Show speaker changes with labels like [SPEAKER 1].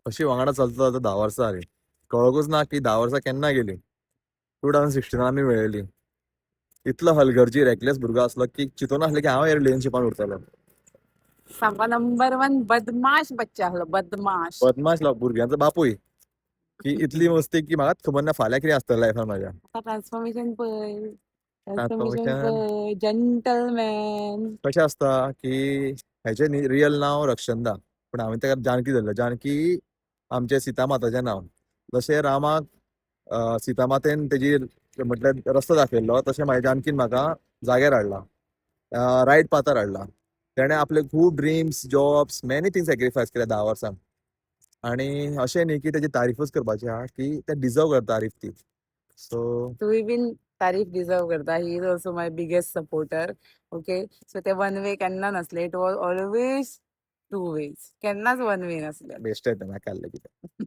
[SPEAKER 1] अशी वांगडा चलता चलता 10 वर्सां जाली. कळकूच ना की 10 वर्सां केन्ना गेली. 2016 आमी मेळयली. इतलो हलगर्जी रेकलेस भुरगो आसलो की चिंतून नासलें की हांव ह्या रिलेशनशिपान उरतलो.
[SPEAKER 2] सामको नंबर 1 बदमाश बच्चा आसलो, बदमाश.
[SPEAKER 1] बदमाश भुरग्यांचो बापूय. की इतली मस्ती की म्हाकाच खबर ना फाल्यां कितें आसतलें लायफान म्हाज्या.
[SPEAKER 2] ट्रान्सफॉर्मेशन पळय, ट्रान्सफॉर्मेशन
[SPEAKER 1] ट्रान्सफॉर्मेशन
[SPEAKER 2] पळय, जंटलमॅन.
[SPEAKER 1] कशें आसता की हेचें रियल नांव रक्षंदा, पूण हांवें ताका जानकी धरलो. जानकी आमचे सीतामाताचें नांव. जशें रामाक सीतामातेन तेजी म्हटल्यार रस्तो दाखयल्लो, तशें म्हाज्या जानकीन म्हाका जाग्यार हाडला, रायट पाथार हाडला. तेणें आपले खूब dreams, jobs, many things sacrifice केल्या 10 वर्सां. आनी अशें न्ही की तेजी तारीफूच करपाची आहा, की ते डिजर्व करता तारीफ ती. सो
[SPEAKER 2] तुवें बीन तारीफ डिजर्व करता. He is also my biggest supporter. Okay. So ते वन वे केन्ना नासलें. It was always two ways. केन्नाच वन वे नासलें.
[SPEAKER 1] बेश्टे येता नाका जाल्लें कितें.